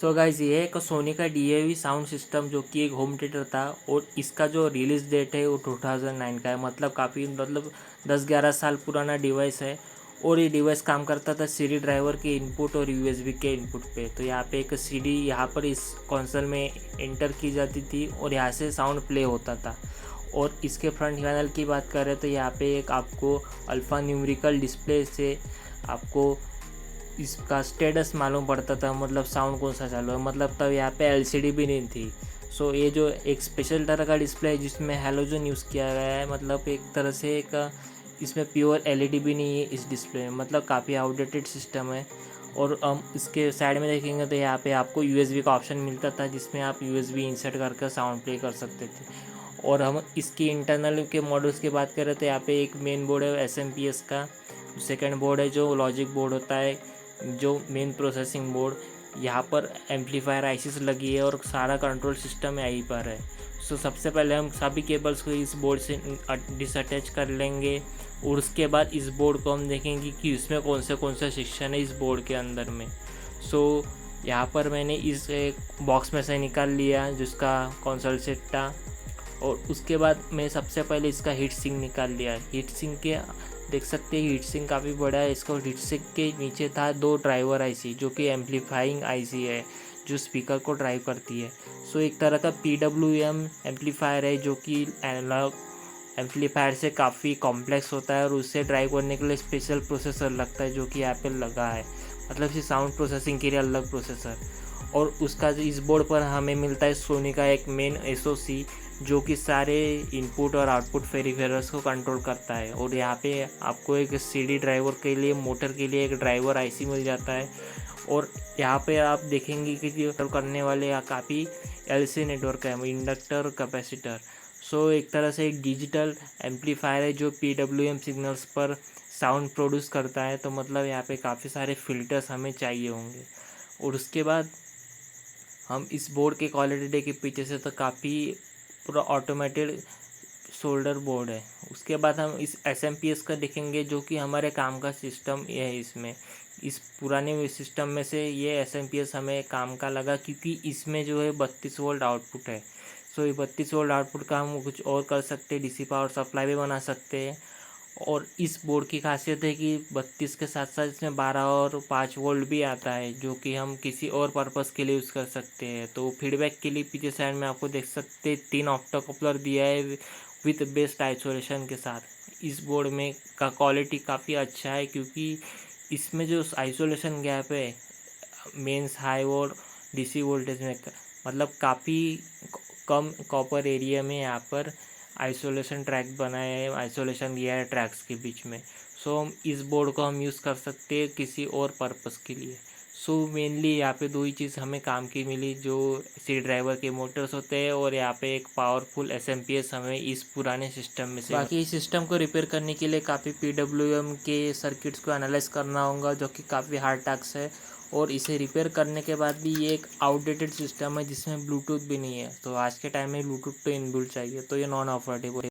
So guys ये एक सोनी का DAV साउंड सिस्टम जो कि एक होम थिएटर था और इसका जो रिलीज़ डेट है वो 2009 का है। मतलब काफ़ी 10-11 साल पुराना डिवाइस है। और ये डिवाइस काम करता था CD ड्राइवर के इनपुट और USB के इनपुट पे। तो यहाँ पे एक CD यहाँ पर इस कंसोल में एंटर की जाती थी और यहाँ से साउंड प्ले होता था। और इसके फ्रंट पैनल की बात करें तो यहाँ पे एक आपको अल्फ़ा न्यूमेरिकल डिस्प्ले से आपको इसका स्टेटस मालूम पड़ता था, मतलब साउंड कौन सा चालू है। मतलब तब यहाँ पे LCD भी नहीं थी। सो ये जो एक स्पेशल तरह का डिस्प्ले है जिसमें हैलोजन यूज़ किया गया है, मतलब एक तरह से एक इसमें प्योर LED भी नहीं है इस डिस्प्ले में। मतलब काफ़ी आउटडेटेड सिस्टम है। और हम इसके साइड में देखेंगे तो यहाँ पे आपको USB का ऑप्शन मिलता था जिसमें आप USB इंसर्ट करके साउंड प्ले कर सकते थे। और हम इसकी इंटरनल के मॉडल्स की बात करें तो यहाँ पे एक मेन बोर्ड है SMPS का। सेकंड बोर्ड है जो लॉजिक बोर्ड होता है, जो मेन प्रोसेसिंग बोर्ड। यहाँ पर एम्पलीफायर आईसीस लगी है और सारा कंट्रोल सिस्टम यहीं पर है। सो सबसे पहले हम सभी केबल्स को इस बोर्ड से डिसअटैच कर लेंगे और उसके बाद इस बोर्ड को हम देखेंगे कि इसमें कौन से सेक्शन है इस बोर्ड के अंदर में। सो यहाँ पर मैंने इस एक बॉक्स में से निकाल लिया जिसका कंसोल सेट था। और उसके बाद मैं सबसे पहले इसका हीट सिंक निकाल लिया। हीट सिंक के देख सकते हैं हीट सिंक काफ़ी बड़ा है। इसको हीट सिंक के नीचे था 2 ड्राइवर IC जो कि एम्पलीफाइंग IC है जो स्पीकर को ड्राइव करती है। सो एक तरह का PWM एम्पलीफायर है जो कि एनालॉग एम्पलीफायर से काफ़ी कॉम्प्लेक्स होता है और उससे ड्राइव करने के लिए स्पेशल प्रोसेसर लगता है जो कि यहाँ पे लगा है। मतलब कि साउंड प्रोसेसिंग के लिए अलग प्रोसेसर। और उसका इस बोर्ड पर हमें मिलता है सोनी का एक मेन SOC जो कि सारे इनपुट और आउटपुट पेरिफेरल्स को कंट्रोल करता है। और यहाँ पे आपको एक CD ड्राइवर के लिए मोटर के लिए एक ड्राइवर IC मिल जाता है। और यहाँ पे आप देखेंगे कि जो करने वाले काफ़ी LC नेटवर्क है, इंडक्टर और कैपेसिटर। सो एक तरह से एक डिजिटल एम्पलीफायर है जो PWM सिग्नल्स पर साउंड प्रोड्यूस करता है। तो मतलब यहाँ पे काफ़ी सारे फिल्टर्स हमें चाहिए होंगे। और उसके बाद हम इस बोर्ड के क्वालिटी के पीछे से तो काफ़ी पूरा ऑटोमेटेड शोल्डर बोर्ड है। उसके बाद हम इस SMPS का देखेंगे जो कि हमारे काम का सिस्टम ये है। इसमें इस पुराने सिस्टम में से ये SMPS हमें काम का लगा क्योंकि इसमें जो है 32 वोल्ट आउटपुट है। सो ये 32 वोल्ट आउटपुट का हम कुछ और कर सकते हैं, DC पावर सप्लाई भी बना सकते हैं। और इस बोर्ड की खासियत है कि 32 के साथ साथ इसमें 12 और 5 वोल्ट भी आता है जो कि हम किसी और पर्पस के लिए यूज़ कर सकते हैं। तो फीडबैक के लिए पीछे साइड में आपको देख सकते हैं 3 ऑक्टा कपलर दिया है विथ बेस्ट आइसोलेशन के साथ। इस बोर्ड में का क्वालिटी काफ़ी अच्छा है क्योंकि इसमें जो आइसोलेशन गैप है मेंस हाई और DC वोल्टेज में मतलब काफ़ी कम कॉपर एरिया में यहाँ पर आइसोलेशन ट्रैक बनाए हैं, आइसोलेशन दिया है ट्रैक्स के बीच में। सो हम इस बोर्ड को हम यूज़ कर सकते हैं किसी और पर्पस के लिए। सो मेनली यहाँ पे 2 ही चीज़ हमें काम की मिली, जो CD ड्राइवर के मोटर्स होते हैं और यहाँ पे एक पावरफुल SMPS हमें इस पुराने सिस्टम में से। बाकी इस सिस्टम को रिपेयर करने के लिए काफ़ी PWM के सर्किट्स को एनालाइज करना होगा जो कि काफ़ी हार्ड टास्क है। और इसे रिपेयर करने के बाद भी ये एक आउटडेटेड सिस्टम है जिसमें ब्लूटूथ भी नहीं है। तो आज के टाइम में ब्लूटूथ तो इनबिल्ट चाहिए, तो ये नॉन अफोर्डेबल है।